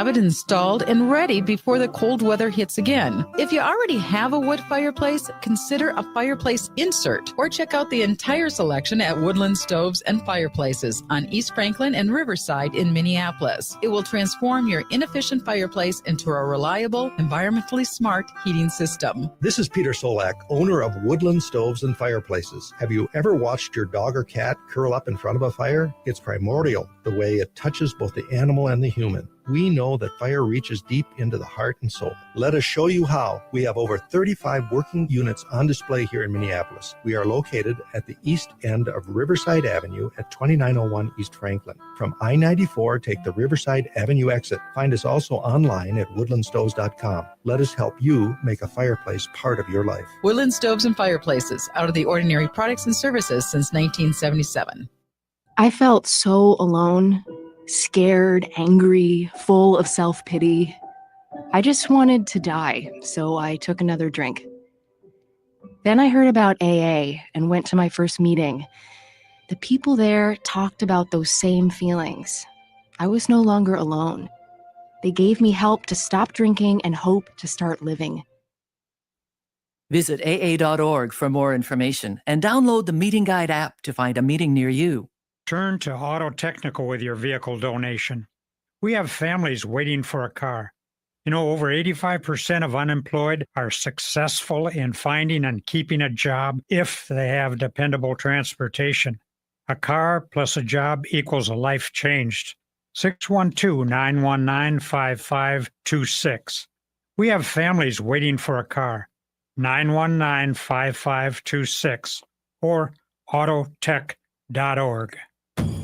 have it installed and ready before the cold weather hits again. If you already have a wood fireplace, consider a fireplace insert or check out the entire selection at Woodland Stoves and Fireplaces on East Franklin and Riverside in Minneapolis. It will transform your inefficient fireplace into a reliable, environmentally smart heating system. This is Peter Solak, owner of Woodland Stoves and Fireplaces. Have you ever watched your dog or cat curl up in front of a fire? It's primordial, the way it touches both the animal and the human. We know that fire reaches deep into the heart and soul. Let us show you how. We have over 35 working units on display here in Minneapolis. We are located at the east end of Riverside Avenue at 2901 East Franklin. From I-94, take the Riverside Avenue exit. Find us also online at woodlandstoves.com. Let us help you make a fireplace part of your life. Woodland Stoves and Fireplaces, out of the ordinary products and services since 1977. I felt so alone. Scared, angry, full of self-pity. I just wanted to die, so I took another drink. Then I heard about AA and went to my first meeting. The people there talked about those same feelings. I was no longer alone. They gave me help to stop drinking and hope to start living. Visit aa.org for more information and download the Meeting Guide app to find a meeting near you. Turn to Auto Technical with your vehicle donation. We have families waiting for a car. You know, over 85% of unemployed are successful in finding and keeping a job if they have dependable transportation. A car plus a job equals a life changed. 612-919-5526. We have families waiting for a car. 919-5526 or autotech.org.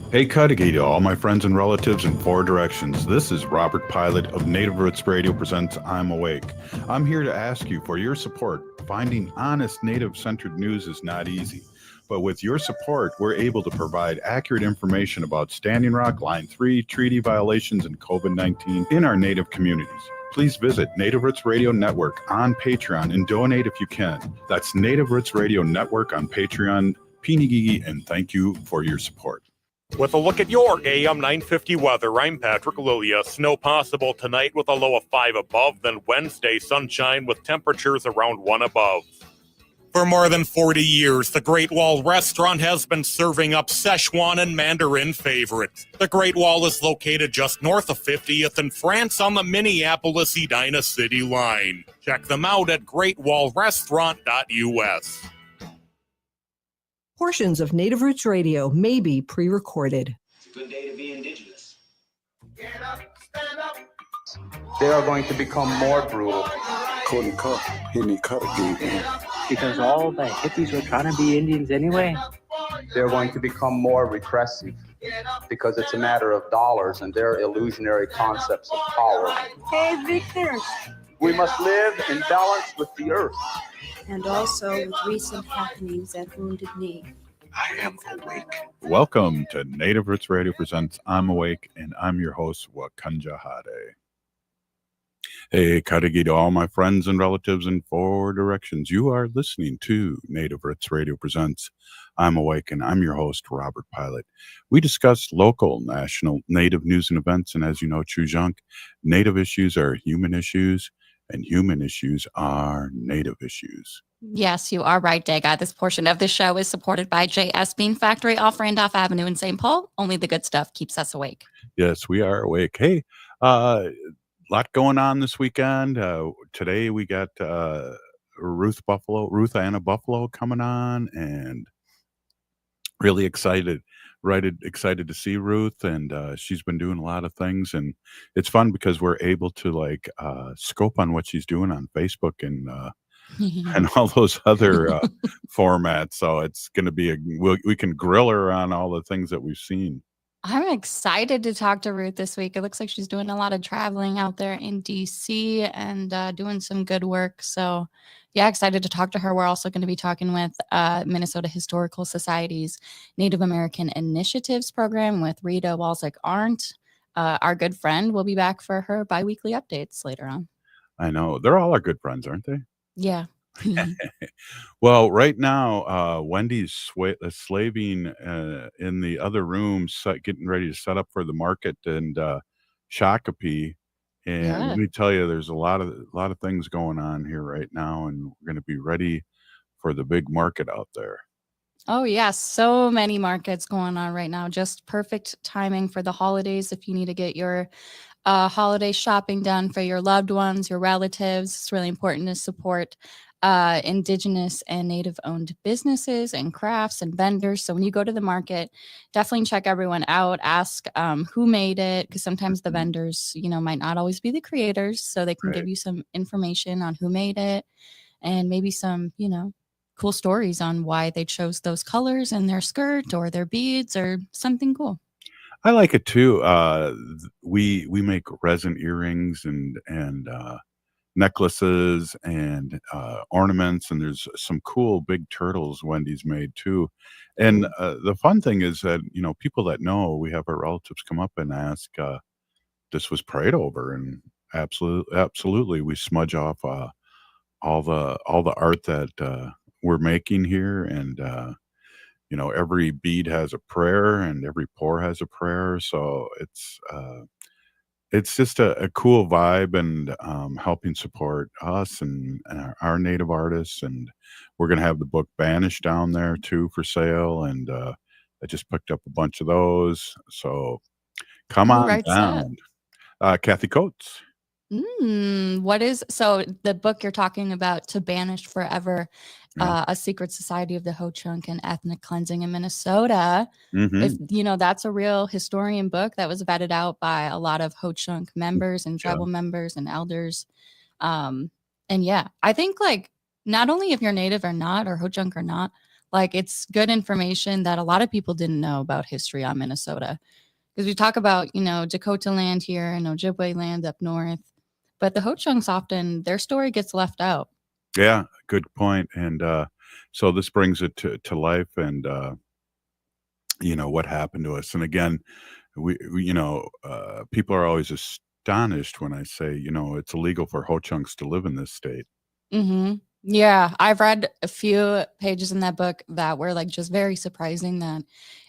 Hey, Cudahy to all my friends and relatives in four directions. This is Robert Pilot of Native Roots Radio presents I'm Awake. I'm here to ask you for your support. Finding honest Native-centered news is not easy, but with your support, we're able to provide accurate information about Standing Rock, Line 3, treaty violations, and COVID-19 in our Native communities. Please visit Native Roots Radio Network on Patreon and donate if you can. That's Native Roots Radio Network on Patreon. Pinigigi, and thank you for your support. With a look at your AM 950 weather, I'm Patrick Lilia. Snow possible tonight with a low of 5 above, then Wednesday sunshine with temperatures around 1 above. For more than 40 years, the Great Wall Restaurant has been serving up Szechuan and Mandarin favorites. The Great Wall is located just north of 50th in France on the Minneapolis-Edina City line. Check them out at greatwallrestaurant.us. Portions of Native Roots Radio may be pre-recorded. It's a good day to be indigenous. Get up, stand up. They are going to become more brutal. Couldn't cut, hit me cut again. Because all the hippies were trying to be Indians anyway. They're going to become more repressive because it's a matter of dollars and their illusionary concepts of power. Hey, Victor. We must live in balance with the earth. And also with recent happenings at Wounded Knee. I am awake. Welcome to Native Roots Radio presents I'm Awake, and I'm your host, Wakanja Hade. Hey, Cudahy to all my friends and relatives in four directions. You are listening to Native Roots Radio presents I'm Awake, and I'm your host, Robert Pilot. We discuss local, national, Native news and events, and as you know, Chujunk, Native issues are human issues, and human issues are Native issues. Yes, you are right, Daga. This portion of the show is supported by JS Bean Factory off Randolph Avenue in St. Paul. Only the good stuff keeps us awake. Yes, we are awake. Hey, lot going on this weekend. Today we got Ruth Anna Buffalo coming on, and really excited. Excited to see Ruth, and she's been doing a lot of things, and it's fun because we're able to scope on what she's doing on Facebook and all those other formats. So it's going to be we can grill her on all the things that we've seen. I'm excited to talk to Ruth this week. It looks like she's doing a lot of traveling out there in DC and doing some good work. So yeah, excited to talk to her. We're also going to be talking with Minnesota Historical Society's Native American Initiatives program with Rita Walaszek Arndt. Our good friend will be back for her biweekly updates later on. I know. They're all our good friends, aren't they? Yeah. Well, right now, Wendy's slaving in the other room, getting ready to set up for the market, and Shakopee And Yeah. let me tell you, there's a lot of things going on here right now, and we're going to be ready for the big market out there. Oh, yeah. So many markets going on right now. Just perfect timing for the holidays if you need to get your holiday shopping done for your loved ones, your relatives. It's really important to support Indigenous and Native owned businesses and crafts and vendors. So when you go to the market, definitely check everyone out. Ask who made it, because sometimes the vendors, might not always be the creators. So they can give you some information on who made it and maybe some, cool stories on why they chose those colors in their skirt or their beads or something cool. I like it too. We make resin earrings and necklaces and ornaments, and there's some cool big turtles Wendy's made too. And the fun thing is that people that know, we have our relatives come up and ask, this was prayed over, and absolutely we smudge off all the art that we're making here, and every bead has a prayer and every pour has a prayer. So it's just a cool vibe, and helping support us and our native artists. And we're going to have the book Banished down there too for sale. And I just picked up a bunch of those. So come Who on writes that? down. Kathy Coates. So the book you're talking about, To Banish Forever, Yeah. A Secret Society of the Ho-Chunk and Ethnic Cleansing in Minnesota. If Mhm. that's a real historian book that was vetted out by a lot of Ho-Chunk members and tribal members and elders. And yeah, I think like not only if you're Native or not, or Ho-Chunk or not, like it's good information that a lot of people didn't know about history on Minnesota. Because we talk about, Dakota land here and Ojibwe land up north, but the Ho-Chunks often, their story gets left out. Yeah, good point. And so this brings it to life, and what happened to us. And again, people are always astonished when I say, it's illegal for Ho-Chunks to live in this state. Mm-hmm. Yeah, I've read a few pages in that book that were like just very surprising that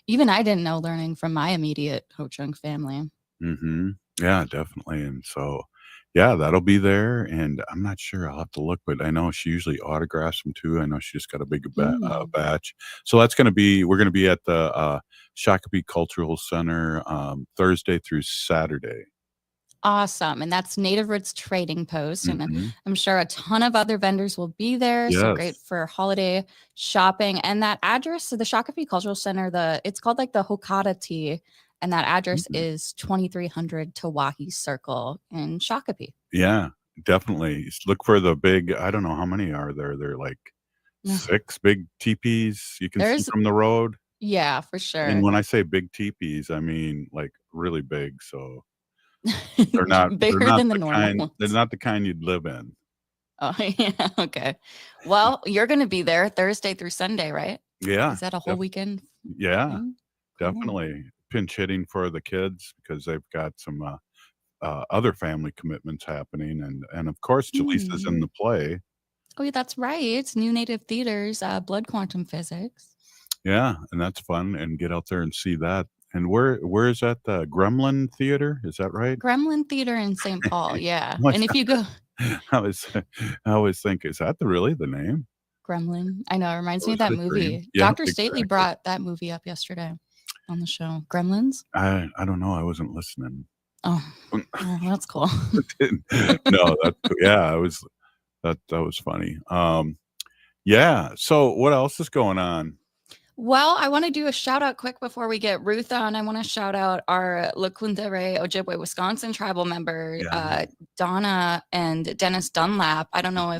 even I didn't know, learning from my immediate Ho-Chunk family. Hmm. Yeah, definitely. And so, yeah, that'll be there. And I'm not sure. I'll have to look, but I know she usually autographs them too. I know she just got a big batch. So we're going to be at the Shakopee Cultural Center Thursday through Saturday. Awesome. And that's Native Roots Trading Post. And Mhm. I'm sure a ton of other vendors will be there. So great Yes. for holiday shopping. And that address, so the Shakopee Cultural Center, it's called like the Hokata Tea. And that address is 2300 Tawahi Circle in Shakopee. Yeah, definitely. Look for the big, I don't know how many are there. They're like Ugh. 6 big teepees you can see There's, from the road. yeah, for And sure. when I say big teepees, I mean like really big. So they're Bigger not than the the normal they're ones. not the kind you'd live in. Oh, yeah. Okay. Well, you're going to be there Thursday through Sunday, right? Yeah. Is that a whole weekend Yeah, thing? Cool. definitely. Pinch hitting for the kids because they've got some other family commitments happening, and of course Jaleesa's in the play. Oh, yeah, that's right. It's New Native Theater's Blood Quantum Physics. Yeah, and that's fun, and get out there and see that. And where is that, the Gremlin Theater? Is that right? Gremlin Theater in St. Paul, yeah. What's And if you go I was I always think, is that really the name? Gremlin, I know, it reminds Or me is of that it a dream? movie. Yeah, Dr. Stately exactly. brought that movie up yesterday on the show. Gremlins? I don't know, I wasn't listening. Oh, well, that's cool. No, that was funny. Yeah, so what else is going on? Well, I want to do a shout out quick before we get Ruth on. I want to shout out our Lekuntere Ojibwe, Wisconsin tribal member, Yeah. Donna and Dennis Dunlap. I don't know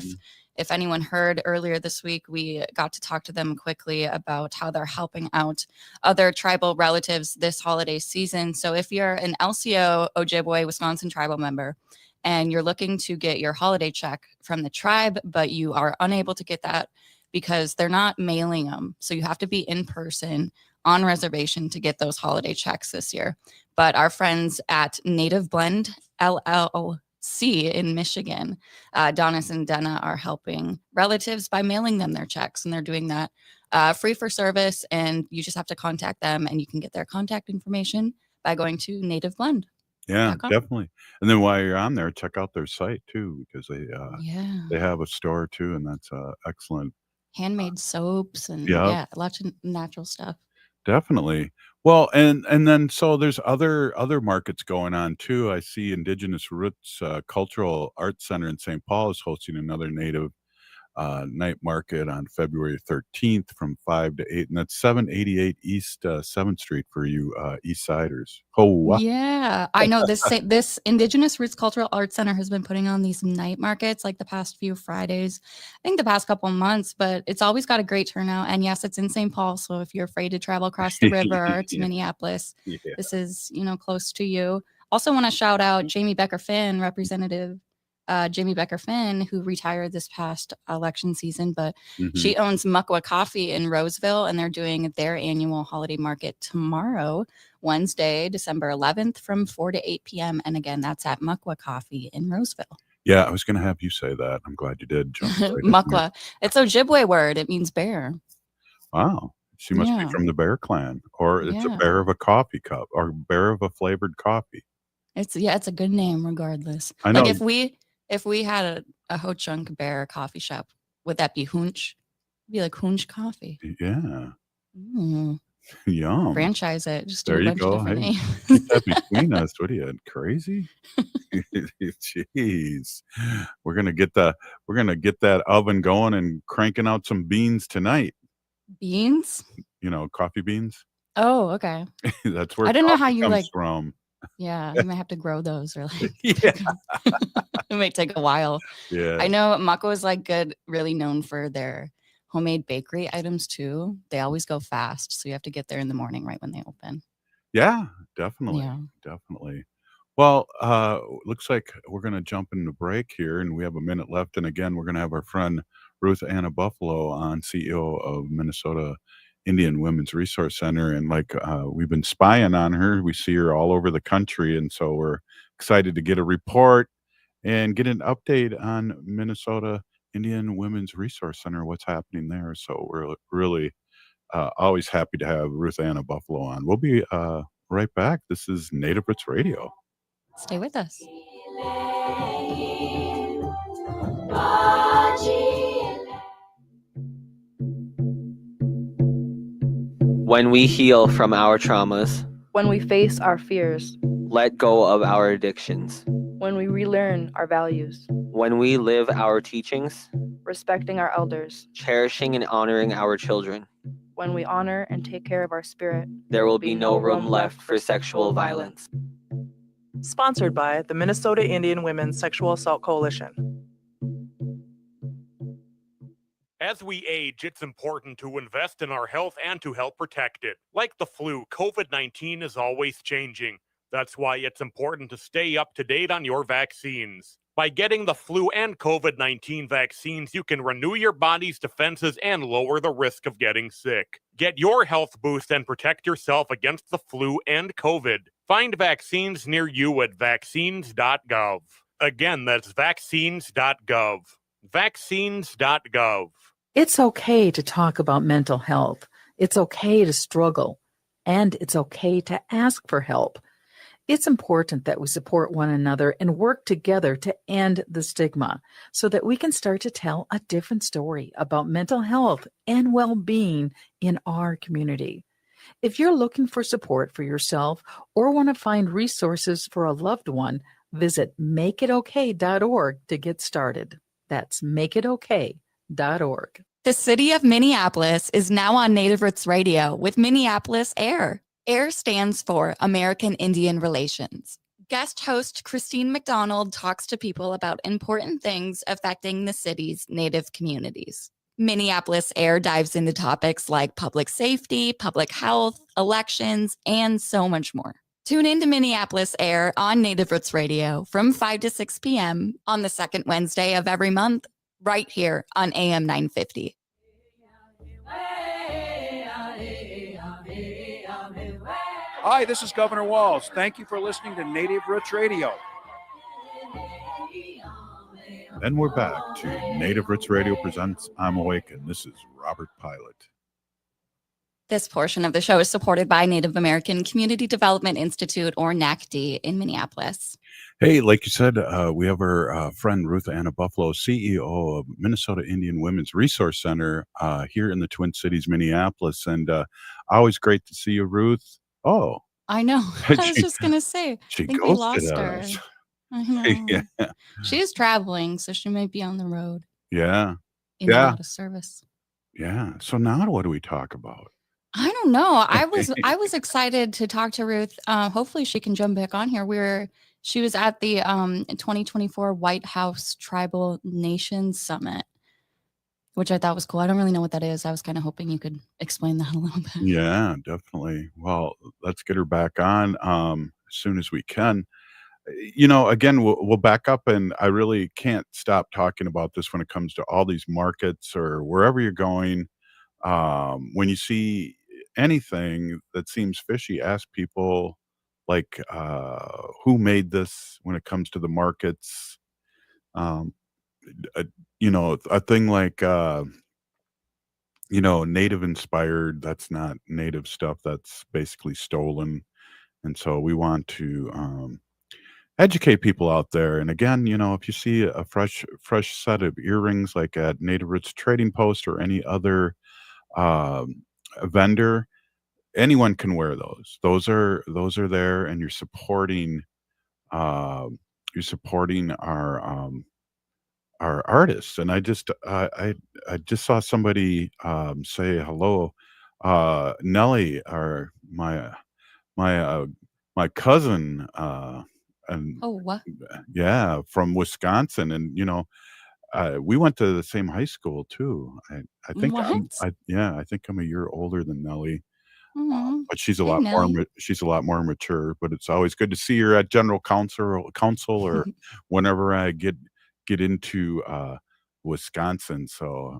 if anyone heard earlier this week, we got to talk to them quickly about how they're helping out other tribal relatives this holiday season. So if you're an LCO Ojibwe, Wisconsin tribal member, and you're looking to get your holiday check from the tribe, but you are unable to get that because they're not mailing them. So you have to be in person on reservation to get those holiday checks this year. But our friends at Native Blend LLC in Michigan, Donis and Denna, are helping relatives by mailing them their checks. And they're doing that free for service. And you just have to contact them, and you can get their contact information by going to Native Blend. Yeah, .com. definitely. And then while you're on there, check out their site too, because Yeah. they have a store too, and that's excellent. Handmade soaps and Yeah, lots of natural stuff. definitely. Well, and then so there's other markets going on too. I see Indigenous Roots Cultural Arts Center in St. Paul is hosting another Native night market on February 13th from 5 to 8, and that's 788 East 7th Street for you East Siders. Oh, Yeah, I know this Indigenous Roots Cultural Arts Center has been putting on these night markets like the past few Fridays, I think the past couple months, but it's always got a great turnout. And yes, it's in St. Paul, so if you're afraid to travel across the river to yeah. Minneapolis, Yeah. this is close to you. Also, want to shout out Jamie Becker Finn, Representative Jamie Becker Finn, who retired this past election season, but she owns Muckwa Coffee in Roseville, and they're doing their annual holiday market tomorrow, Wednesday, December 11th from 4 to 8 p.m. And again, that's at Muckwa Coffee in Roseville. Yeah, I was going to have you say that. I'm glad you did. Jump right in there. Muckwa. It's a Ojibwe word. It means bear. Wow. She must be from the Bear Clan, or it's a bear of a coffee cup, or bear of a flavored coffee. It's a good name regardless. I know. Like if we had a Ho Chunk Bear coffee shop, would that be Hunch? It'd be like Hunch Coffee. Yeah. Mm. Yum. Franchise it. Just do There a you bunch go. of different Hey, names. keep that between us. What are you, crazy? Jeez. We're gonna get that oven going and cranking out some beans tonight. Beans? Coffee beans. Oh, okay. That's where I didn't know how coffee you comes from. Yeah, you might have to grow those or Yeah. it might take a while. Yeah. I know Mako is really known for their homemade bakery items too. They always go fast, so you have to get there in the morning right when they open. Yeah, definitely. Yeah. Definitely. Well, looks like we're going to jump into break here, and we have a minute left. And again, we're going to have our friend Ruth Anna Buffalo on, CEO of Minnesota Indian Women's Resource Center. And we've been spying on her. We see her all over the country. And so we're excited to get a report and get an update on Minnesota Indian Women's Resource Center, what's happening there. So we're really always happy to have Ruth Anna Buffalo on. We'll be right back. This is Native Roots Radio. Stay with us. When we heal from our traumas, when we face our fears, let go of our addictions, when we relearn our values, when we live our teachings, respecting our elders, cherishing and honoring our children, when we honor and take care of our spirit, there will be no room left for sexual violence. Sponsored by the Minnesota Indian Women's Sexual Assault Coalition. As we age, it's important to invest in our health and to help protect it. Like the flu, COVID-19 is always changing. That's why it's important to stay up to date on your vaccines. By getting the flu and COVID-19 vaccines, you can renew your body's defenses and lower the risk of getting sick. Get your health boost and protect yourself against the flu and COVID. Find vaccines near you at vaccines.gov. Again, that's vaccines.gov. Vaccines.gov. It's okay to talk about mental health. It's okay to struggle. And it's okay to ask for help. It's important that we support one another and work together to end the stigma so that we can start to tell a different story about mental health and well-being in our community. If you're looking for support for yourself or want to find resources for a loved one, visit makeitokay.org to get started. That's makeitokay.org. The city of Minneapolis is now on Native Roots Radio with Minneapolis AIR. AIR stands for American Indian Relations. Guest host Christine McDonald talks to people about important things affecting the city's Native communities. Minneapolis AIR dives into topics like public safety, public health, elections, and so much more. Tune in to Minneapolis AIR on Native Roots Radio from 5 to 6 p.m. on the second Wednesday of every month, right here on AM 950. Hi, this is Governor Walz. Thank you for listening to Native Roots Radio. And we're back to Native Roots Radio presents I'm Awake, and this is Robert Pilot. This portion of the show is supported by Native American Community Development Institute, or NACD, in Minneapolis. Hey, like you said, we have our friend Ruth Anna Buffalo, CEO of Minnesota Indian Women's Resource Center here in the Twin Cities, Minneapolis. And always great to see you, Ruth. Oh, I know. I was she, just going to say, I she think we ghosted lost her. us. I know. Yeah. She is traveling, so she might be on the road Yeah. in and out of service. Yeah. So now what do we talk about? I don't know. I was excited to talk to Ruth. Hopefully she can jump back on here. She was at the 2024 White House Tribal Nations Summit, which I thought was cool. I don't really know what that is. I was kind of hoping you could explain that a little bit. Yeah, definitely. Well, let's get her back on as soon as we can. Again, we'll back up, and I really can't stop talking about this when it comes to all these markets or wherever you're going. When you see anything that seems fishy, ask people like who made this when it comes to the markets. Um, a thing like native inspired, that's not native stuff, that's basically stolen. And so we want to educate people out there. And again, if you see a fresh set of earrings like at Native Roots Trading Post or any other vendor, anyone can wear those. Those are there, and you're supporting our artists. And I just saw somebody say hello, Nellie, or my cousin, and Oh, what? yeah, from Wisconsin. And we went to the same high school too. I think What? I think I'm a year older than Nellie. Mhm. But she's a Hey, lot more Nellie. mature. But it's always good to see her at general council or whenever I get into Wisconsin. So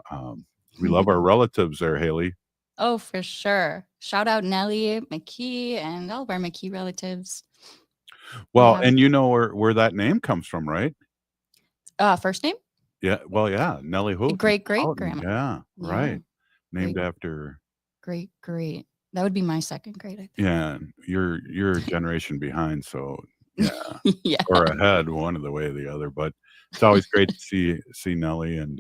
we love our relatives there, Haley. Oh, for sure. Shout out Nellie, McKee, and all of our McKee relatives. Well, have- and you know where that name comes from, right? First name? Yeah. Well, yeah, Nellie Houghton. Great Houghton. grandma. Yeah, right. Yeah. Named Great. after. Great. That would be my second grade, I think. Yeah, you're a generation behind, so yeah, Yeah. or ahead, one of the way or the other. But it's always great to see Nellie, and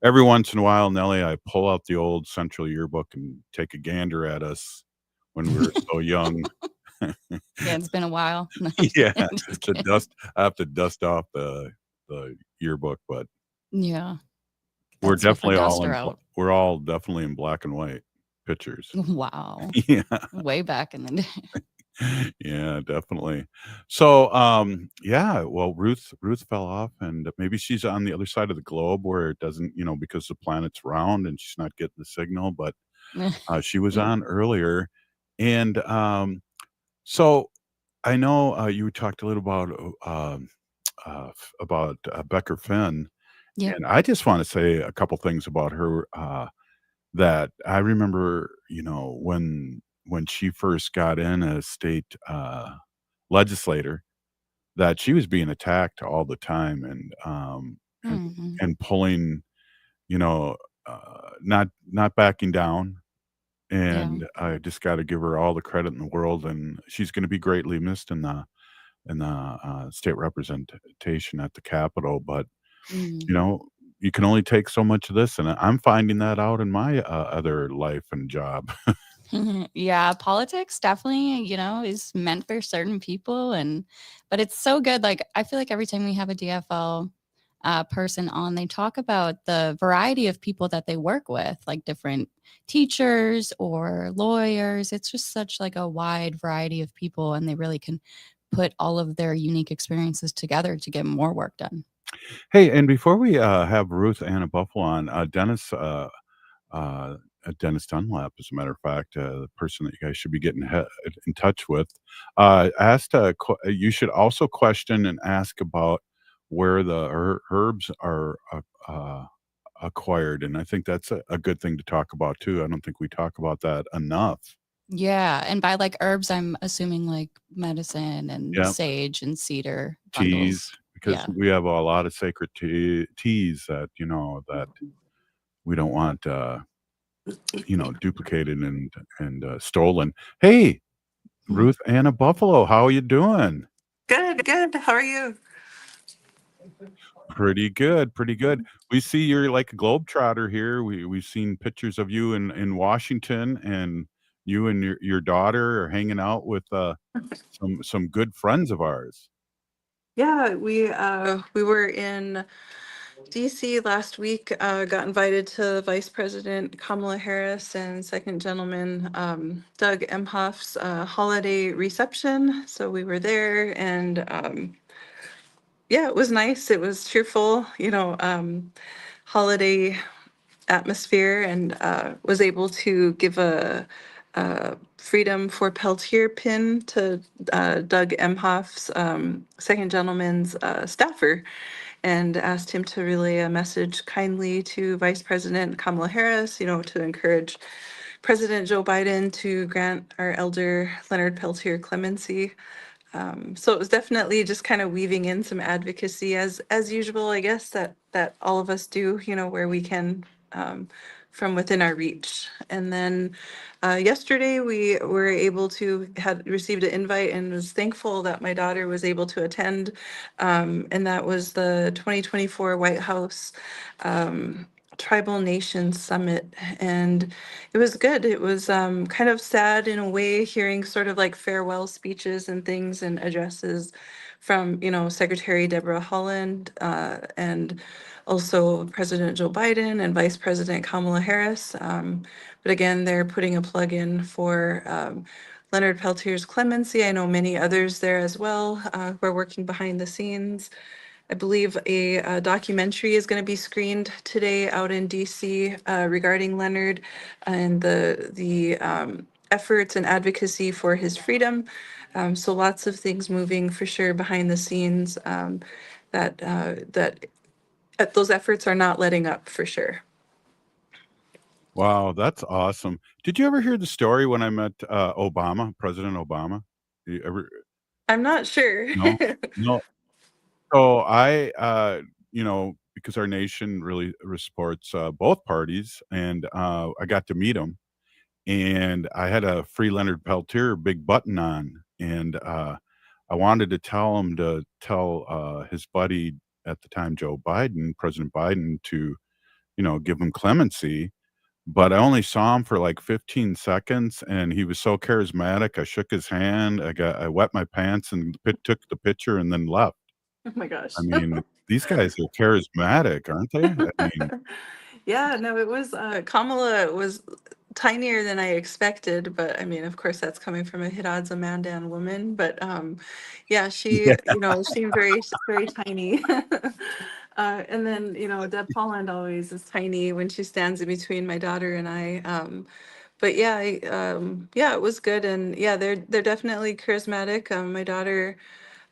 every once in a while, Nellie, I pull out the old Central Yearbook and take a gander at us when we were so young. Yeah, it's been a while. No, Yeah, just kidding. I have to dust off the yearbook, but Yeah. we're That's with the definitely duster we're all definitely in black and white pictures. Wow. Yeah. Way back in the day. Yeah, definitely. So, yeah, well, Ruth fell off, and maybe she's on the other side of the globe where it doesn't, because the planet's round and she's not getting the signal, but she was on earlier. And so I know you talked a little about Becker Finn, Yeah. and I just want to say a couple things about her that I remember, when she first got in as state legislator, that she was being attacked all the time, and pulling, not backing down. And I just got to give her all the credit in the world, and she's going to be greatly missed in the state representation at the Capitol. But you can only take so much of this, and I'm finding that out in my other life and job. Yeah, politics definitely, is meant for certain people, but it's so good. Like, I feel like every time we have a DFL person on, they talk about the variety of people that they work with, like different teachers or lawyers. It's just such like a wide variety of people, and they really can put all of their unique experiences together to get more work done. Hey, and before we have Ruth Anna Buffalo on, Dennis Dunlap, as a matter of fact, the person that you guys should be getting in touch with, asked you should also question and ask about where the herbs are acquired, and I think that's a good thing to talk about too. I don't think we talk about that enough. Yeah, and by like herbs, I'm assuming like medicine and Yep. sage and cedar Teas, bundles. because Yeah. we have a lot of sacred teas that that we don't want duplicated and stolen. Hey, Ruth Anna Buffalo, how are you doing? Good. How are you? Pretty good, pretty good. We see you're like a globetrotter here. We've seen pictures of you in Washington, and you and your daughter are hanging out with some good friends of ours. Yeah, we were in DC last week. Got invited to Vice President Kamala Harris and Second Gentleman Doug Emhoff's holiday reception. So we were there, and yeah, it was nice. It was cheerful, holiday atmosphere, and was able to give a Freedom for Peltier pin to Doug Emhoff's Second Gentleman's staffer, and asked him to relay a message kindly to Vice President Kamala Harris, to encourage President Joe Biden to grant our elder Leonard Peltier clemency. So it was definitely just kind of weaving in some advocacy as usual, I guess, that all of us do, where we can, from within our reach. And then yesterday we were able to had received an invite and was thankful that my daughter was able to attend. And that was the 2024 White House Tribal Nations Summit, and it was good. It was kind of sad in a way, hearing sort of like farewell speeches and things and addresses from, Secretary Deborah Haaland, and also President Joe Biden and Vice President Kamala Harris. But again, they're putting a plug in for Leonard Peltier's clemency. I know many others there as well who are working behind the scenes. I believe a documentary is going to be screened today out in DC regarding Leonard and the efforts and advocacy for his freedom. So lots of things moving for sure behind the scenes, that those efforts are not letting up for sure. Wow, that's awesome. Did you ever hear the story when I met President Obama? You ever? I'm not sure. No, no. So because our nation really supports both parties, and I got to meet him, and I had a free Leonard Peltier big button on, and I wanted to tell him to tell his buddy at the time, President Biden, to give him clemency. But I only saw him for like 15 seconds, and he was so charismatic. I shook his hand. I wet my pants and took the picture, and then left. Oh my gosh. I mean, these guys are charismatic, aren't they? I mean, Yeah, no, it was Kamala was tinier than I expected, but I mean, of course, that's coming from a hit odds Amandan woman. But yeah, she, yeah. seemed very, very tiny. And then, Deb Holland always is tiny when she stands in between my daughter and I. But yeah, yeah, it was good, and yeah, they're definitely charismatic. My daughter,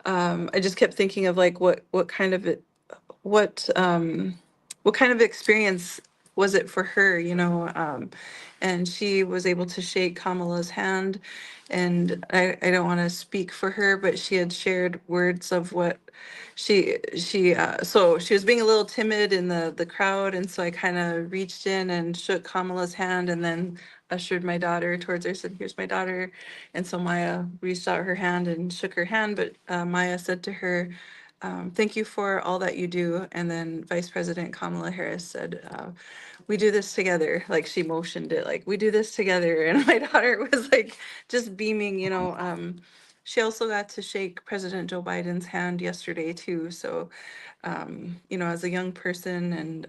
I just kept thinking of like what kind of it, what what kind of experience was it for her, and she was able to shake Kamala's hand, and I don't want to speak for her, but she had shared words of what so she was being a little timid in the crowd, and so I kind of reached in and shook Kamala's hand and then ushered my daughter towards her, said, "Here's my daughter." And so Maya reached out her hand and shook her hand, but Maya said to her, "Thank you for all that you do." And then Vice President Kamala Harris said, "We do this together." Like she motioned it, like, "We do this together." And my daughter was like just beaming, She also got to shake President Joe Biden's hand yesterday too. So, as a young person, and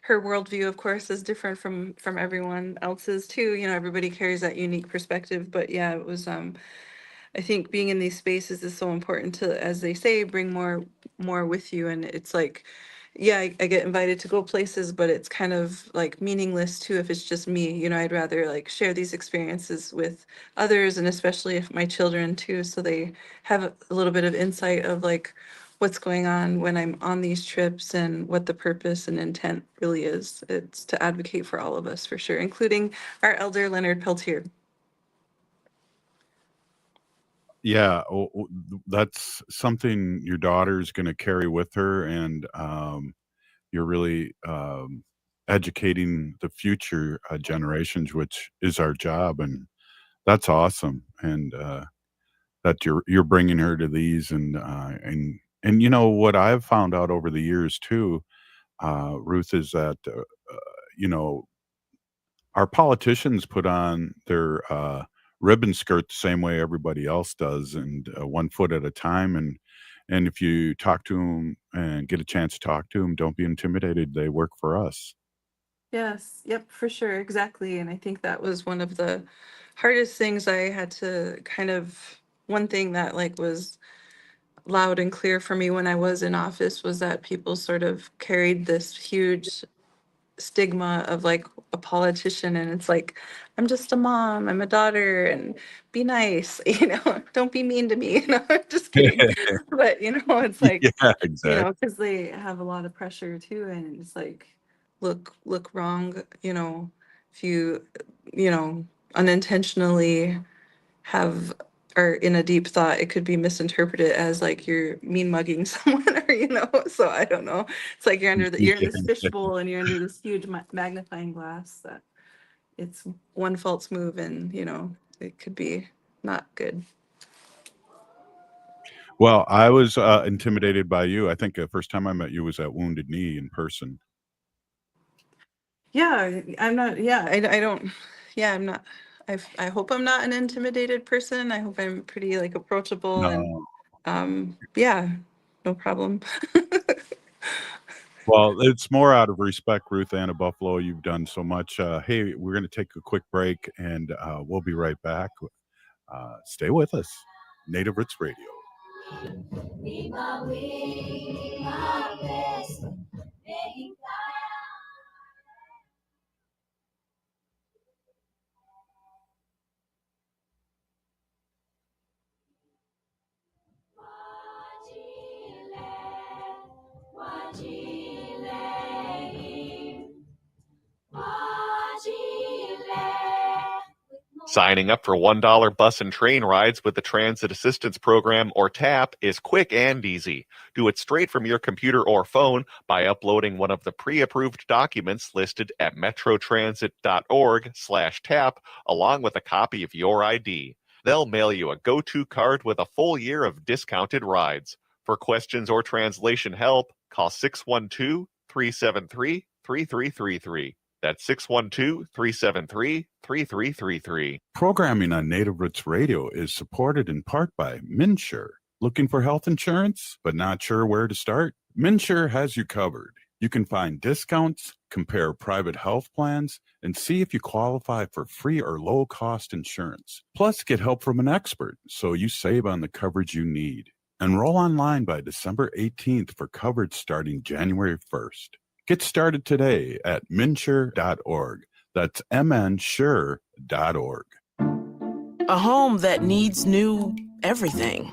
her worldview, of course, is different from everyone else's too. Everybody carries that unique perspective. But yeah, it was. I think being in these spaces is so important to, as they say, bring more with you. And it's like, yeah, I get invited to go places, but it's kind of like meaningless too if it's just me. I'd rather like share these experiences with others, and especially if my children too, so they have a little bit of insight of like what's going on when I'm on these trips and what the purpose and intent really is. It's to advocate for all of us for sure, including our elder Leonard Peltier. Yeah, that's something your daughter's going to carry with her, and you're really educating the future generations, which is our job. And that's awesome. And that you're bringing her to these. And you know, what I've found out over the years too, Ruth, is that, you know, our politicians put on their ribbon skirt the same way everybody else does, and 1 foot at a time. And if you talk to them and get a chance to talk to them, don't be intimidated. They work for us. Yes, yep, for sure, exactly. And I think that was one of the hardest things I had to kind of, one thing that like was loud and clear for me when I was in office was that people sort of carried this huge stigma of like a politician, and it's like, I'm just a mom, I'm a daughter, and be nice, you know, don't be mean to me, you know. Just kidding. But you know, it's like, Yeah, you exactly. know, because they have a lot of pressure too, and it's like, look wrong, you know, if you know, unintentionally have, or in a deep thought, it could be misinterpreted as like you're mean mugging someone, or you know. So I don't know, it's like you're under the, you're in this fishbowl and you're under this huge magnifying glass that it's one false move and you know it could be not good. Well, I was intimidated by you. I think the first time I met you was at Wounded Knee in person. Yeah, I'm not, yeah, I don't, yeah, I'm not, I hope I'm not an intimidated person. I hope I'm pretty like approachable and No. yeah, no problem. Well, it's more out of respect, Ruth, Anna Buffalo. You've done so much. Hey, we're going to take a quick break, and we'll be right back. Stay with us. Native Roots Radio. Signing up for $1 bus and train rides with the Transit Assistance Program, or TAP, is quick and easy. Do it straight from your computer or phone by uploading one of the pre-approved documents listed at metrotransit.org/TAP, along with a copy of your ID. They'll mail you a go-to card with a full year of discounted rides. For questions or translation help, call 612-373-3333. That's 612-373-3333. Programming on Native Roots Radio is supported in part by MNsure. Looking for health insurance, but not sure where to start? MNsure has you covered. You can find discounts, compare private health plans, and see if you qualify for free or low-cost insurance. Plus, get help from an expert so you save on the coverage you need. Enroll online by December 18th for coverage starting January 1st. Get started today at mnsure.org. That's mnsure.org. A home that needs new everything.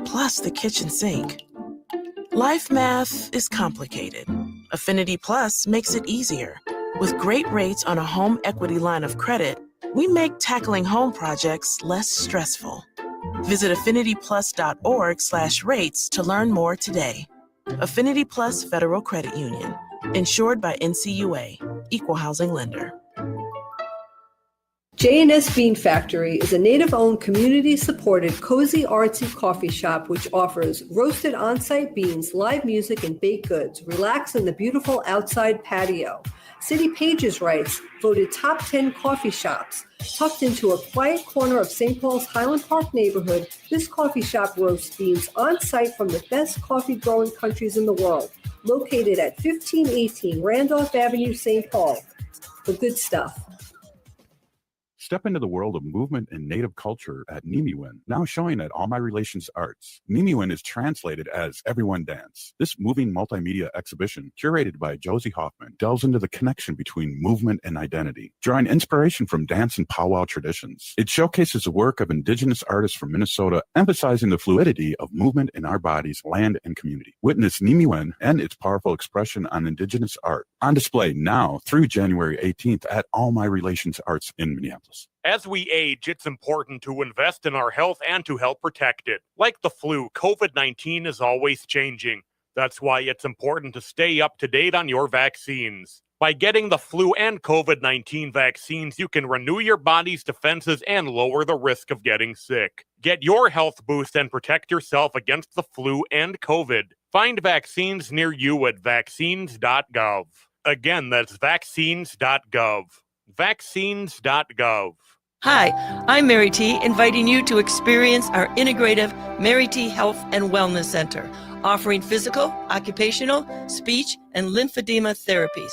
Plus the kitchen sink. Life math is complicated. Affinity Plus makes it easier. With great rates on a home equity line of credit, we make tackling home projects less stressful. Visit affinityplus.org/rates to learn more today. Affinity Plus Federal Credit Union. Insured by NCUA. Equal housing lender. J&S Bean Factory is a native-owned, community-supported, cozy, artsy coffee shop which offers roasted on-site beans, live music, and baked goods. Relax in the beautiful outside patio. City Pages writes, voted top 10 coffee shops. Tucked into a quiet corner of St. Paul's Highland Park neighborhood, this coffee shop roasts beans on-site from the best coffee-growing countries in the world. Located at 1518 Randolph Avenue, St. Paul. The good stuff. Step into the world of movement and native culture at Nimiwin, now showing at All My Relations Arts. Nimiwin is translated as Everyone Dance. This moving multimedia exhibition, curated by Josie Hoffman, delves into the connection between movement and identity, drawing inspiration from dance and powwow traditions. It showcases the work of Indigenous artists from Minnesota, emphasizing the fluidity of movement in our bodies, land, and community. Witness Nimiwin and its powerful expression on Indigenous art, on display now through January 18th at All My Relations Arts in Minneapolis. As we age, it's important to invest in our health and to help protect it. Like the flu, COVID-19 is always changing. That's why it's important to stay up to date on your vaccines. By getting the flu and COVID-19 vaccines, you can renew your body's defenses and lower the risk of getting sick. Get your health boost and protect yourself against the flu and COVID. Find vaccines near you at vaccines.gov. Again, that's vaccines.gov. Vaccines.gov. Hi, I'm Mary T, inviting you to experience our integrative Mary T Health and Wellness Center, offering physical, occupational, speech, and lymphedema therapies.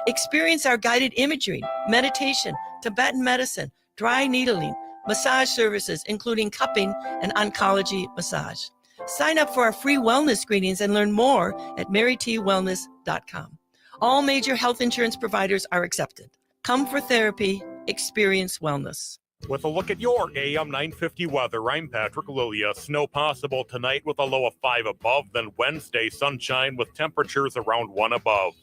Experience our guided imagery, meditation, Tibetan medicine, dry needling, massage services, including cupping and oncology massage. Sign up for our free wellness screenings and learn more at marytwellness.com. All major health insurance providers are accepted. Come for therapy, experience wellness. With a look at your AM 950 weather, I'm Patrick Lilia. Snow possible tonight with a low of 5 above, then Wednesday sunshine with temperatures around 1 above.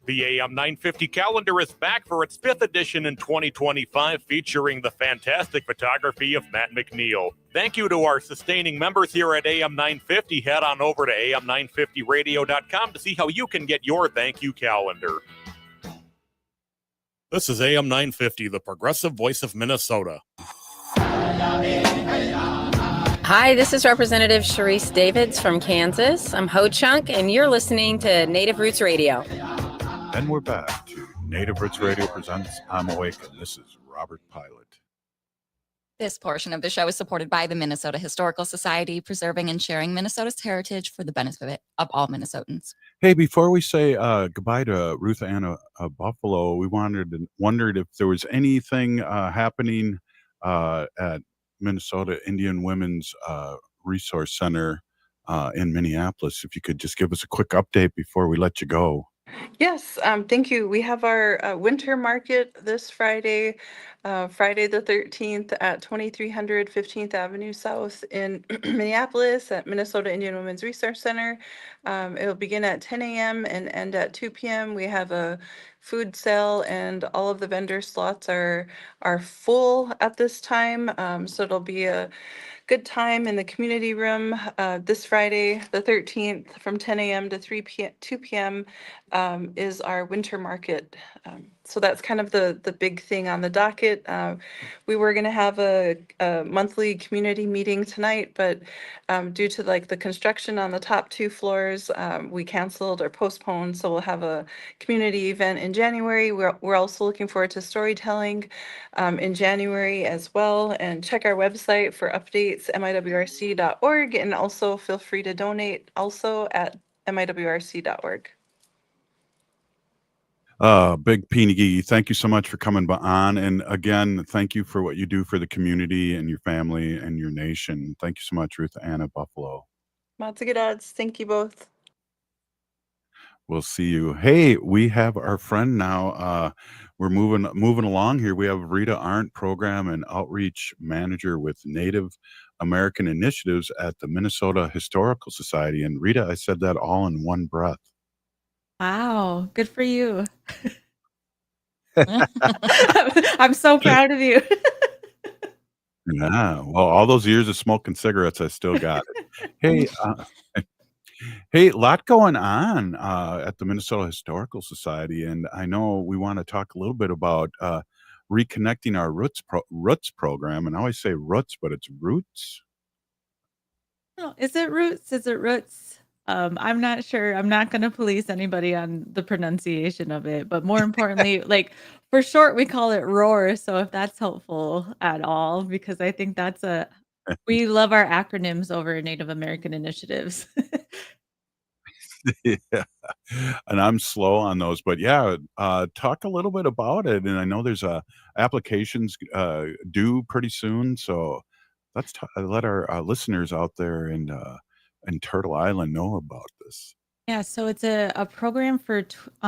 The AM 950 calendar is back for its 5th edition in 2025, featuring the fantastic photography of Matt McNeil. Thank you to our sustaining members here at AM 950. Head on over to am950radio.com to see how you can get your thank you calendar. This is AM 950, the progressive voice of Minnesota. Hi, this is Representative Sharice Davids from Kansas. I'm Ho Chunk, and you're listening to Native Roots Radio. And we're back to Native Roots Radio presents I'm Awake, and this is Robert Pilot. This portion of the show is supported by the Minnesota Historical Society, preserving and sharing Minnesota's heritage for the benefit of all Minnesotans. Hey, before we say goodbye to Ruth Anna Buffalo, we wondered if there was anything happening at Minnesota Indian Women's Resource Center in Minneapolis. If you could just give us a quick update before we let you go. Yes, thank you. We have our winter market this Friday, Friday the 13th at 2300 15th Avenue South in Minneapolis at Minnesota Indian Women's Resource Center. It'll begin at 10 a.m. and end at 2 p.m. We have a food sale and all of the vendor slots are full at this time. So it'll be a good time in the community room this Friday, the 13th, from 10 a.m. to 2 p.m. Is our winter market. So that's kind of the big thing on the docket. We were going to have a monthly community meeting tonight, but due to like the construction on the top 2 floors, we canceled or postponed. So we'll have a community event in January. We're also looking forward to storytelling in January as well. And check our website for updates, miwrc.org, and also feel free to donate also at miwrc.org. Big Peenigi, thank you so much for coming on. And again, thank you for what you do for the community and your family and your nation. Thank you so much, Ruth Anna Buffalo. Matsugidads, thank you both. We'll see you. Hey, we have our friend now. We're moving along here. We have Rita Arndt, Program and Outreach Manager with Native American Initiatives at the Minnesota Historical Society. And Rita, I said that all in one breath. Wow, good for you. I'm so proud of you. Yeah, well, all those years of smoking cigarettes, I still got it. Hey, hey, a lot going on at the Minnesota Historical Society, and I know we want to talk a little bit about reconnecting our Roots program. And I always say Roots, but it's Roots. Oh, is it Roots? Is it Roots? I'm not sure. I'm not going to police anybody on the pronunciation of it, but more importantly, like for short, we call it ROAR. So if that's helpful at all, because I think we love our acronyms over Native American initiatives. Yeah, and I'm slow on those, but yeah, talk a little bit about it. And I know there's applications due pretty soon, so let's let our listeners out there in Turtle Island know about this. Yeah, so it's a program for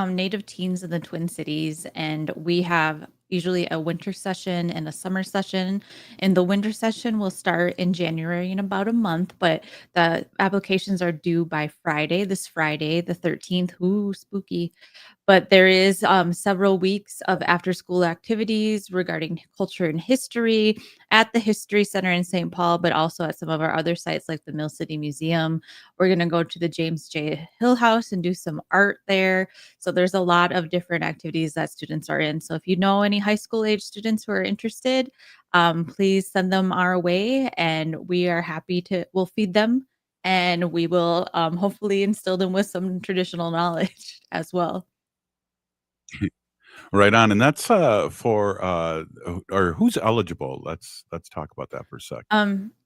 Native teens in the Twin Cities, and we have usually a winter session and a summer session. And the winter session will start in January in about a month, but the applications are due by this Friday, the 13th. Ooh, spooky. But there is several weeks of after-school activities regarding culture and history, at the History Center in St. Paul, but also at some of our other sites like the Mill City Museum. We're going to go to the James J. Hill House and do some art there. So there's a lot of different activities that students are in. So if you know any high school age students who are interested, please send them our way, and we are happy we'll feed them, and we will hopefully instill them with some traditional knowledge as well. Right on, and that's for or who's eligible? Let's talk about that for a sec.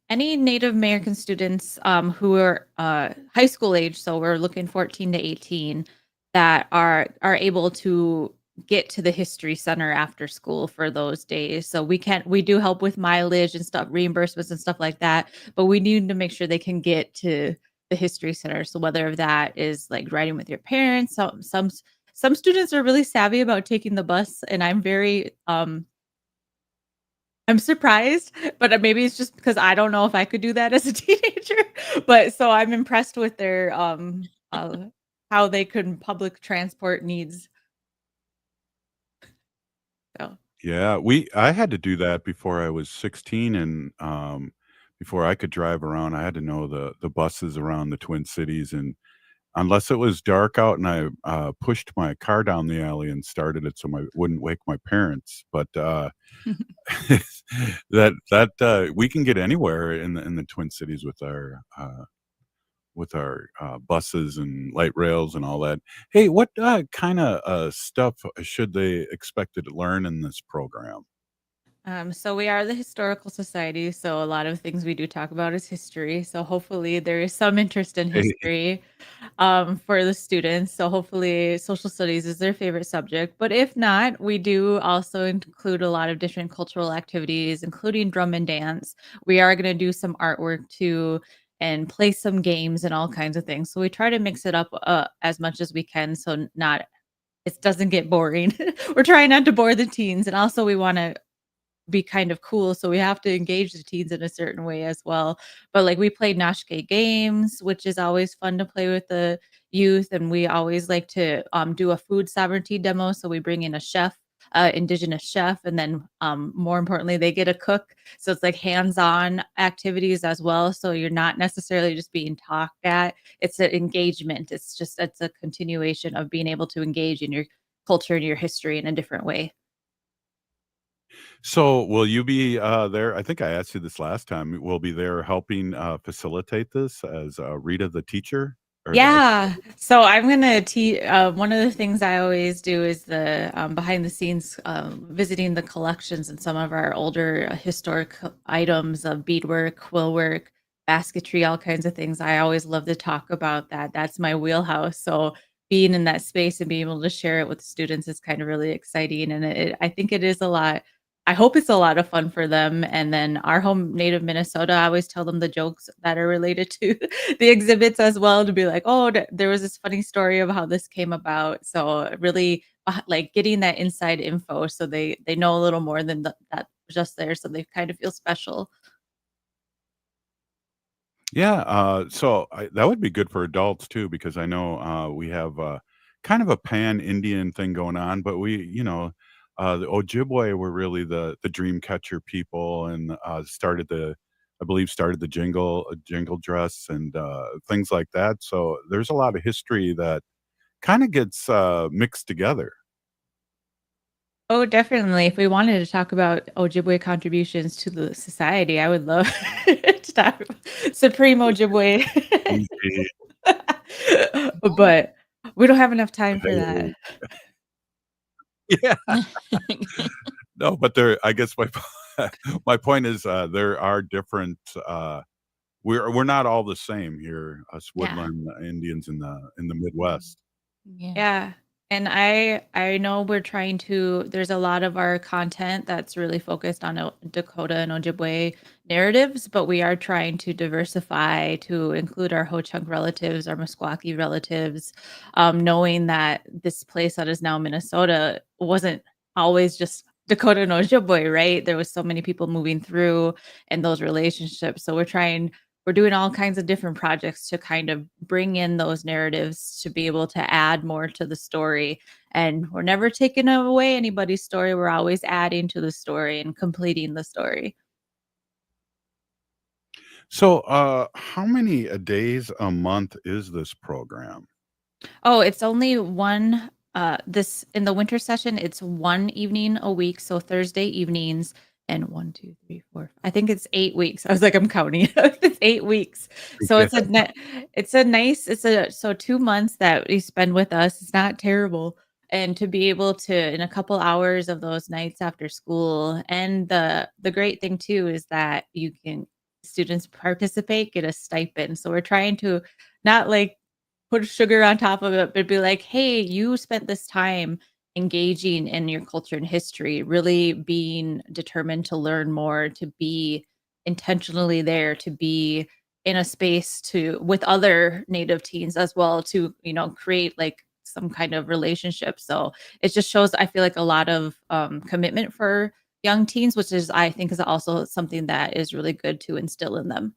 Any Native American students who are high school age, so we're looking 14 to 18, that are able to get to the History Center after school for those days. So we do help with mileage and stuff, reimbursements and stuff like that, but we need to make sure they can get to the History Center. So whether that is like riding with your parents, some students are really savvy about taking the bus, and I'm surprised, but maybe it's just because I don't know if I could do that as a teenager. But so I'm impressed with their how they can public transport needs. So Yeah, I had to do that before I was 16, and before I could drive around, I had to know the buses around the Twin Cities, and unless it was dark out and I pushed my car down the alley and started it so I wouldn't wake my parents, but that we can get anywhere in the Twin Cities with our buses and light rails and all that. Hey, what kind of stuff should they expect to learn in this program? So we are the historical society, so a lot of things we do talk about is history. So hopefully there is some interest in Hey, history for the students. So hopefully social studies is their favorite subject. But if not, we do also include a lot of different cultural activities, including drum and dance. We are going to do some artwork too and play some games and all kinds of things. So we try to mix it up as much as we can, so not it doesn't get boring. We're trying not to bore the teens, and also we want to be kind of cool, so we have to engage the teens in a certain way as well. But, like, we play Noshke games, which is always fun to play with the youth, and we always like to, do a food sovereignty demo, so we bring in a chef, indigenous chef, and then, more importantly, they get a cook, so it's, like, hands-on activities as well, so you're not necessarily just being talked at, it's an engagement, it's a continuation of being able to engage in your culture and your history in a different way. so will you be there? I think I asked you this last time. Will be there helping facilitate this as Rita the teacher? Or Yeah. So I'm gonna teach. One of the things I always do is the behind the scenes, visiting the collections and some of our older historic items of beadwork, quill work, basketry, all kinds of things. I always love to talk about that. That's my wheelhouse. So being in that space and being able to share it with students is kind of really exciting. And I think it is a lot. I hope it's a lot of fun for them. And then our home native Minnesota, I always tell them the jokes that are related to the exhibits as well, to be like, oh, there was this funny story of how this came about. So really like getting that inside info so they know a little more than that just there. So they kind of feel special. Yeah, so that would be good for adults too, because I know we have kind of a pan-Indian thing going on, but the Ojibwe were really the dream catcher people, and I believe, started the jingle dress and things like that. So there's a lot of history that kind of gets mixed together. Oh, definitely. If we wanted to talk about Ojibwe contributions to the society, I would love to talk about Supreme Ojibwe. Easy. But we don't have enough time for that. Hey. Yeah. No, but there. I guess my my point is there are different. We're not all the same here, us Yeah. woodland Indians in the Midwest. Yeah. And I know we're trying to there's a lot of our content that's really focused on Dakota and Ojibwe narratives, but we are trying to diversify to include our Ho-Chunk relatives, our Meskwaki relatives, knowing that this place that is now Minnesota wasn't always just Dakota and Ojibwe, right? There was so many people moving through and those relationships. So we're doing all kinds of different projects to kind of bring in those narratives to be able to add more to the story. And we're never taking away anybody's story. We're always adding to the story and completing the story. So, how many days a month is this program? Oh, it's only one this in the winter session, it's one evening a week, so Thursday evenings and 1, 2, 3, 4. I think it's 8 weeks. I was like, I'm counting. It's 8 weeks. So Yeah. it's a nice it's a so 2 months that we spend with us. It's not terrible. And to be able to in a couple hours of those nights after school, and the great thing too is that you can students participate, get a stipend. So we're trying to not like put sugar on top of it, but be like, hey, you spent this time engaging in your culture and history, really being determined to learn more, to be intentionally there, to be in a space to with other Native teens as well, to create like some kind of relationship. So it just shows, I feel like, a lot of commitment for young teens, which is I think is also something that is really good to instill in them.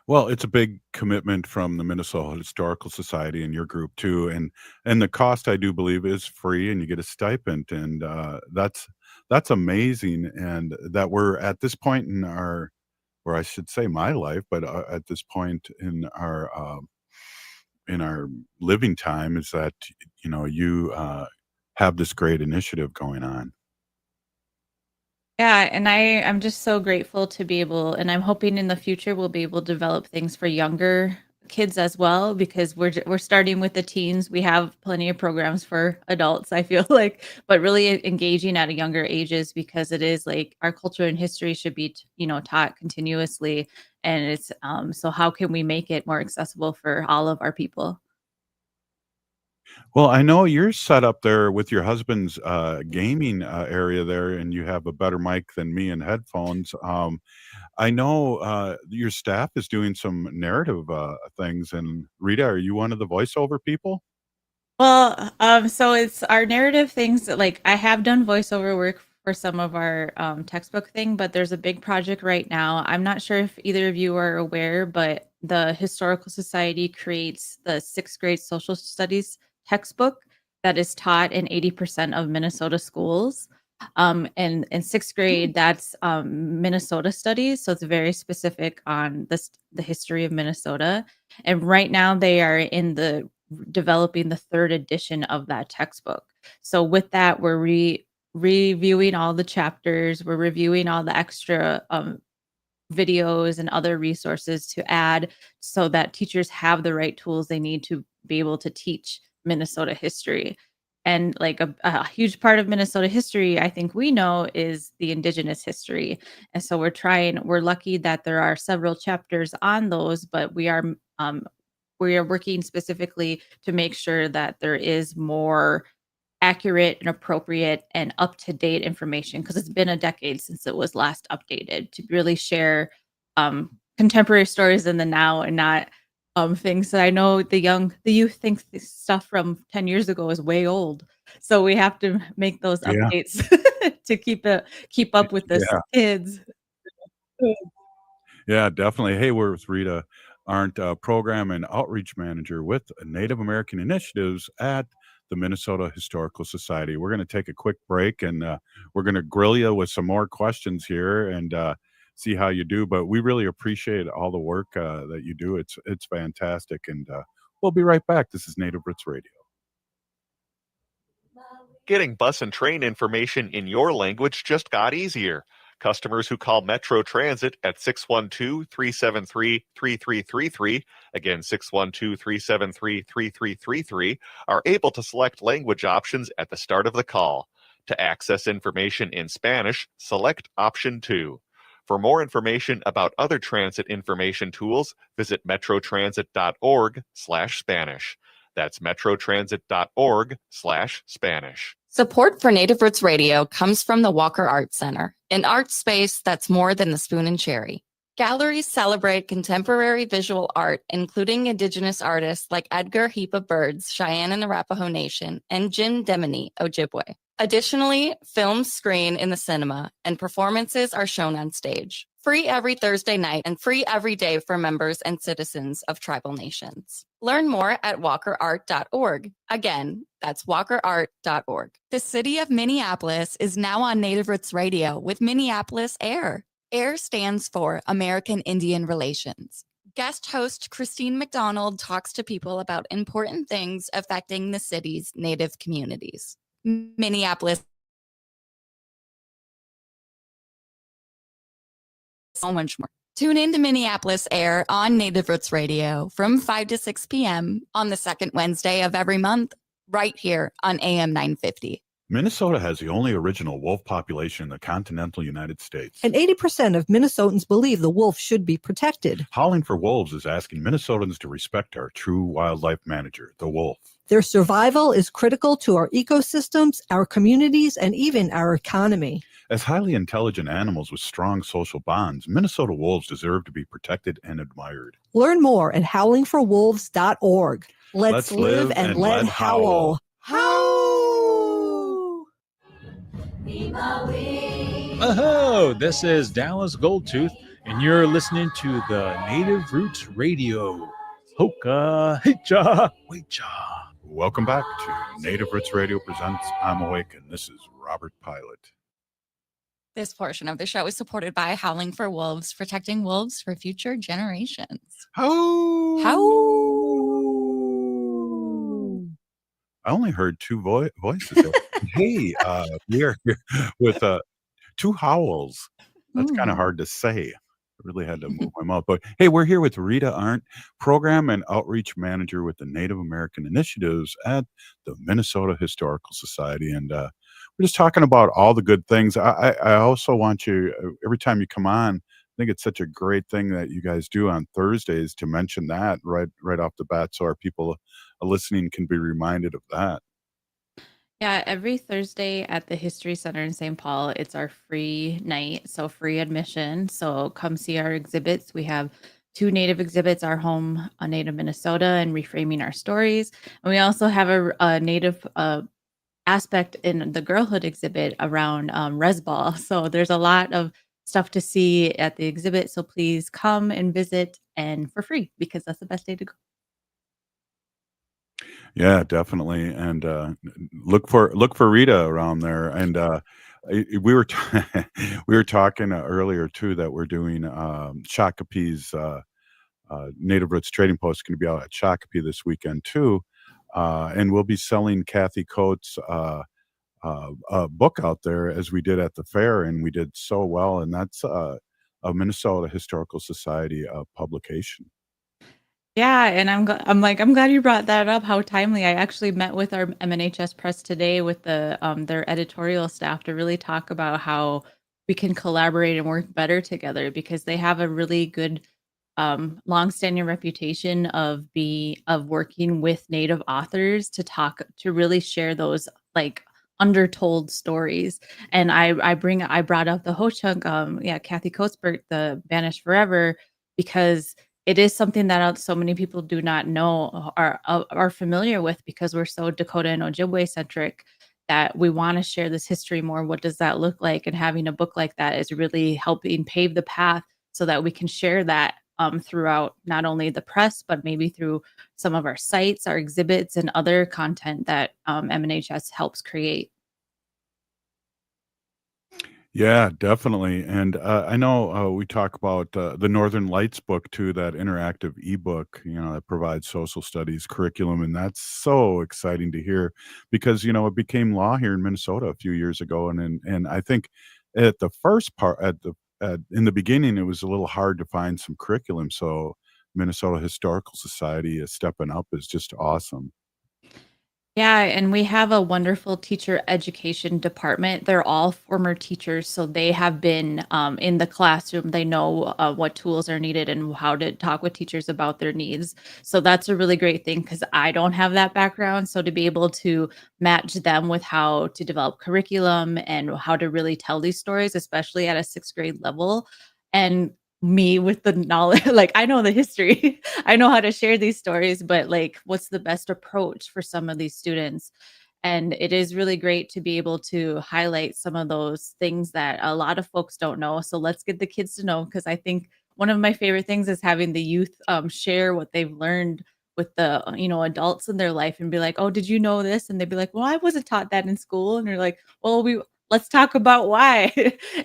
Well, it's a big commitment from the Minnesota Historical Society and your group too, and the cost I do believe is free, and you get a stipend, and that's amazing, and that we're at this point in our, or I should say my life, but at this point in our living time, is that you have this great initiative going on. Yeah, and I'm just so grateful to be able, and I'm hoping in the future we'll be able to develop things for younger kids as well, because we're starting with the teens. We have plenty of programs for adults, I feel like, but really engaging at a younger ages, because it is like our culture and history should be taught continuously, and it's so how can we make it more accessible for all of our people? Well, I know you're set up there with your husband's gaming area there, and you have a better mic than me and headphones. I know your staff is doing some narrative things. And Rita, are you one of the voiceover people? Well, so it's our narrative things that, like, I have done voiceover work for some of our textbook thing, but there's a big project right now. I'm not sure if either of you are aware, but the Historical Society creates the sixth grade social studies textbook that is taught in 80% of Minnesota schools. And in sixth grade, that's Minnesota studies. So it's very specific on the history of Minnesota. And right now they are in the developing the third edition of that textbook. So with that, we're reviewing all the chapters, we're reviewing all the extra videos and other resources to add so that teachers have the right tools they need to be able to teach Minnesota history. And like a huge part of Minnesota history, I think we know, is the Indigenous history. And so we're lucky that there are several chapters on those, but we are working specifically to make sure that there is more accurate and appropriate and up-to-date information, because it's been a decade since it was last updated, to really share contemporary stories in the now, and not things that I know the youth thinks this stuff from 10 years ago is way old. So we have to make those Yeah. updates to keep up with the Yeah. kids. Yeah, definitely. Hey, we're with Rita Arndt, Program and Outreach Manager with Native American Initiatives at the Minnesota Historical Society. We're going to take a quick break, and we're going to grill you with some more questions here and see how you do. But we really appreciate all the work that you do. It's fantastic, and we'll be right back. This is Native Roots Radio. Getting bus and train information in your language just got easier. Customers who call Metro Transit at 612-373-3333, again 612-373-3333, are able to select language options at the start of the call. To access information in Spanish, select option 2. For more information about other transit information tools, visit metrotransit.org/Spanish. That's metrotransit.org/Spanish. Support for Native Roots Radio comes from the Walker Art Center, an art space that's more than the spoon and cherry. Galleries celebrate contemporary visual art, including Indigenous artists like Edgar Heap of Birds, Cheyenne and Arapaho Nation, and Jim Demini, Ojibwe. Additionally, films screen in the cinema, and performances are shown on stage. Free every Thursday night and free every day for members and citizens of tribal nations. Learn more at walkerart.org. Again, that's walkerart.org. The city of Minneapolis is now on Native Roots Radio with Minneapolis Air. AIR stands for American Indian Relations. Guest host Christine McDonald talks to people about important things affecting the city's Native communities. Minneapolis. So much more. Tune in to Minneapolis AIR on Native Roots Radio from 5 to 6 p.m. on the second Wednesday of every month, right here on AM 950. Minnesota has the only original wolf population in the continental United States. And 80% of Minnesotans believe the wolf should be protected. Howling for Wolves is asking Minnesotans to respect our true wildlife manager, the wolf. Their survival is critical to our ecosystems, our communities, and even our economy. As highly intelligent animals with strong social bonds, Minnesota wolves deserve to be protected and admired. Learn more at howlingforwolves.org. Let's live and let howl. Oh, this is Dallas Goldtooth, and you're listening to the Native Roots Radio. Hoka, hicha, wecha. Welcome back to Native Roots Radio presents I'm Awake, and this is Robert Pilot. This portion of the show is supported by Howling for Wolves, protecting wolves for future generations. Howl! Howl! I only heard two voices. Hey, we are here with two howls. That's kind of hard to say. I really had to move my mouth. But hey, we're here with Rita Arndt, Program and Outreach Manager with the Native American Initiatives at the Minnesota Historical Society. And we're just talking about all the good things. I also want you, every time you come on, I think it's such a great thing that you guys do on Thursdays to mention that right off the bat so our people listening can be reminded of that. Yeah, every Thursday at the History Center in St. Paul, it's our free night, so free admission. So come see our exhibits. We have 2 Native exhibits, our home on Native Minnesota and reframing our stories. And we also have a Native aspect in the girlhood exhibit around res ball. So there's a lot of stuff to see at the exhibit. So please come and visit, and for free, because that's the best day to go. Yeah, definitely. And look for Rita around there. And we were we were talking earlier too that we're doing Shakopee's Native Roots Trading Post going to be out at Shakopee this weekend too, and we'll be selling Kathy Coates' book out there as we did at the fair, and we did so well. And that's a Minnesota Historical Society publication. Yeah, and I'm glad you brought that up. How timely! I actually met with our MNHS press today with their editorial staff to really talk about how we can collaborate and work better together, because they have a really good longstanding reputation of working with Native authors to really share those like undertold stories. And I brought up the Ho-Chunk, Kathy Coatsburg, the Banished Forever, because it is something that so many people do not know are familiar with, because we're so Dakota and Ojibwe centric that we want to share this history more. What does that look like? And having a book like that is really helping pave the path so that we can share that throughout not only the press, but maybe through some of our sites, our exhibits, and other content that MNHS helps create. Yeah, definitely. And I know we talk about the Northern Lights book too, that interactive ebook, that provides social studies curriculum. And that's so exciting to hear, because, it became law here in Minnesota a few years ago. And I think at the first part, in the beginning, it was a little hard to find some curriculum. So Minnesota Historical Society is stepping up is just awesome. Yeah, and we have a wonderful teacher education department. They're all former teachers, so they have been in the classroom. They know what tools are needed and how to talk with teachers about their needs. So that's a really great thing, because I don't have that background. So to be able to match them with how to develop curriculum and how to really tell these stories, especially at a 6th grade level, and me with the knowledge, like I know the history, I know how to share these stories, but like what's the best approach for some of these students? And it is really great to be able to highlight some of those things that a lot of folks don't know. So let's get the kids to know, because I think one of my favorite things is having the youth share what they've learned with the adults in their life, and be like, oh, did you know this? And they'd be like, well, I wasn't taught that in school. And you're like, well, let's talk about why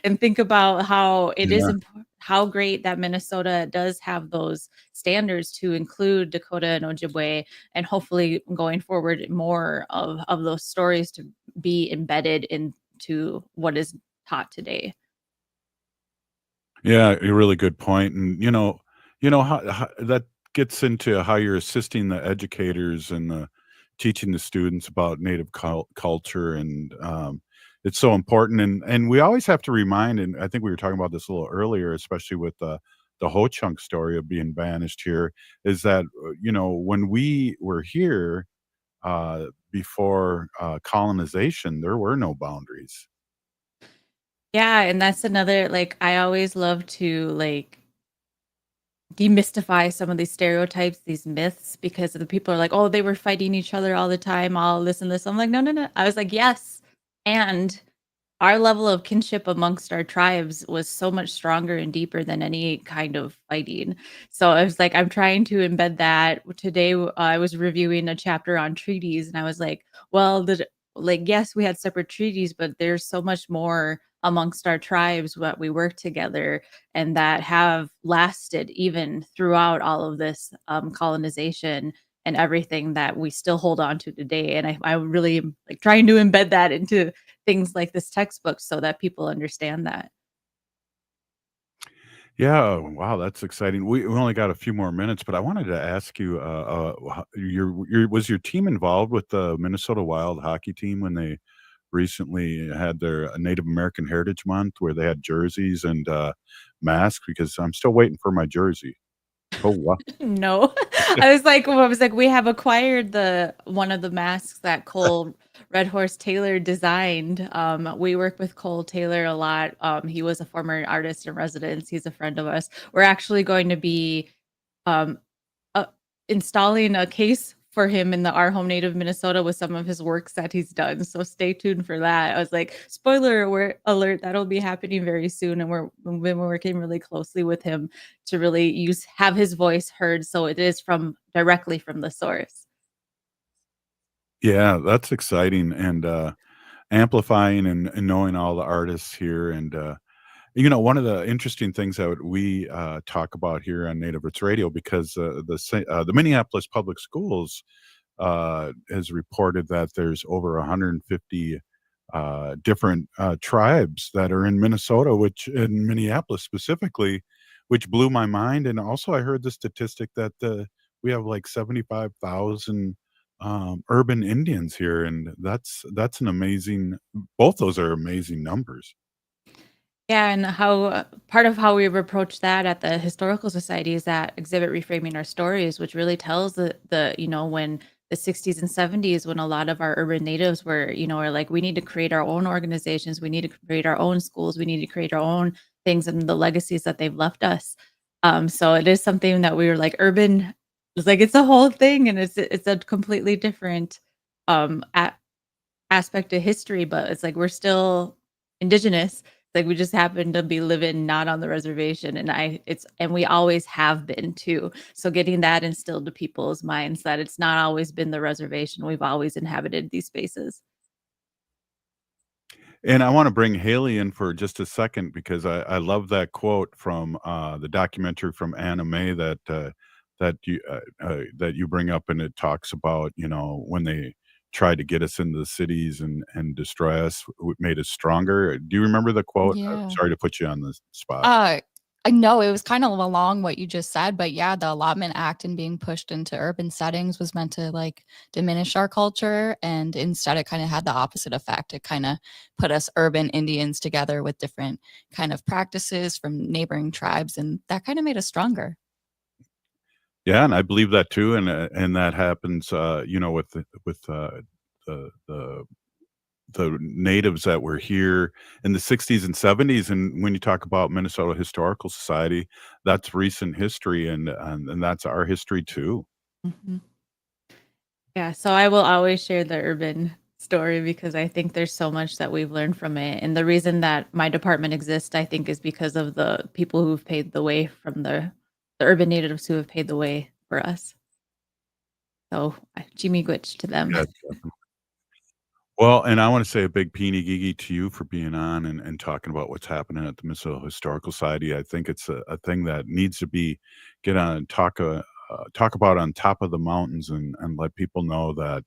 and think about how it is Yeah. how great that Minnesota does have those standards to include Dakota and Ojibwe, and hopefully going forward more of those stories to be embedded into what is taught today. Yeah, a really good point. And how that gets into how you're assisting the educators and teaching the students about Native culture, and it's so important. And we always have to remind, and I think we were talking about this a little earlier, especially with the Ho Chunk story of being banished here, is that when we were here before colonization, there were no boundaries. Yeah, and that's another, like, I always love to, like, demystify some of these stereotypes, these myths, because the people are like, "Oh, they were fighting each other all the time, all this and this." I'm like, "No, no, no." I was like, "Yes." And our level of kinship amongst our tribes was so much stronger and deeper than any kind of fighting. So I was like, I'm trying to embed that. Today, I was reviewing a chapter on treaties, and I was like, well, like, yes, we had separate treaties, but there's so much more amongst our tribes what we work together and that have lasted even throughout all of this colonization and everything that we still hold on to today. And I really am like trying to embed that into things like this textbook so that people understand that. Yeah, wow, that's exciting. We only got a few more minutes, but I wanted to ask you, was your team involved with the Minnesota Wild hockey team when they recently had their Native American Heritage Month, where they had jerseys and masks? Because I'm still waiting for my jersey. Oh, wow. No. I was like, we have acquired the one of the masks that Cole Red Horse Taylor designed. We work with Cole Taylor a lot. He was a former artist in residence. He's a friend of us. We're actually going to be um uh, installing a case for him in our home native Minnesota with some of his works that he's done. So stay tuned for that. I was like, spoiler alert, that'll be happening very soon. And we've been working really closely with him to really have his voice heard. So it is directly from the source. Yeah, that's exciting, and amplifying and knowing all the artists here. And one of the interesting things that we talk about here on Native Roots Radio, because the Minneapolis Public Schools has reported that there's over 150 different tribes that are in Minnesota, which in Minneapolis specifically, which blew my mind. And also, I heard the statistic that we have like 75,000 urban Indians here, and that's an amazing. Both those are amazing numbers. Yeah, and how part of how we've approached that at the Historical Society is that exhibit Reframing Our Stories, which really tells when the 60s and 70s, when a lot of our urban natives are like, we need to create our own organizations, we need to create our own schools, we need to create our own things and the legacies that they've left us. So it is something that we were like urban, it's like it's a whole thing, and it's a completely different um aspect of history, but it's like we're still indigenous. Like we just happen to be living not on the reservation, and we always have been too. So getting that instilled to people's minds that it's not always been the reservation. We've always inhabited these spaces. And I want to bring Haley in for just a second, because I love that quote from the documentary from Anna May that you bring up, and it talks about when they tried to get us into the cities and destroy us, made us stronger. Do you remember the quote? Yeah. Sorry to put you on the spot. I know it was kind of along what you just said, but yeah, the Allotment Act and being pushed into urban settings was meant to like diminish our culture, and instead it kind of had the opposite effect. It kind of put us urban Indians together with different kind of practices from neighboring tribes, and that kind of made us stronger. Yeah, and I believe that too, and that happens, with the natives that were here in the 60s and 70s. And when you talk about Minnesota Historical Society, that's recent history, and that's our history too. Mhm. Yeah, so I will always share the urban story because I think there's so much that we've learned from it. And the reason that my department exists, I think, is because of the people who've paved the way from the urban natives who have paved the way for us. So Jimmy Gwitch to them. Yeah. Well, and I want to say a big peeny gigi to you for being on and talking about what's happening at the Minnesota Historical Society. I think it's a thing that needs to be get on and talk about on top of the mountains and let people know that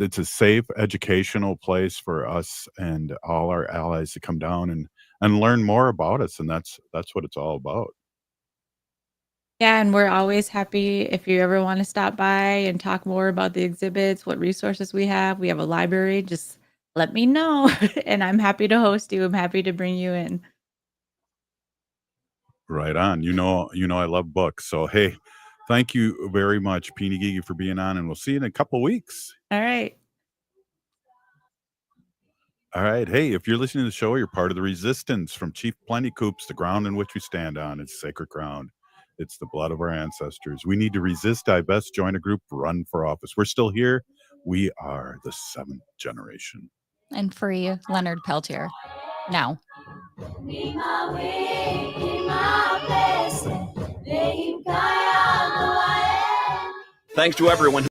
it's a safe educational place for us and all our allies to come down and learn more about us. And that's what it's all about. Yeah, and we're always happy if you ever want to stop by and talk more about the exhibits, what resources we have. We have a library. Just let me know, and I'm happy to host you. I'm happy to bring you in. Right on. I love books. So hey, thank you very much, Peeny Gigi, for being on, and we'll see you in a couple weeks. All right. All right. Hey, if you're listening to the show, you're part of the resistance from Chief Plenty Coops, the ground in which we stand on. It's sacred ground. It's the blood of our ancestors. We need to resist, divest, join a group, run for office. We're still here. We are the 7th generation. And free Leonard Peltier. Now. Thanks to everyone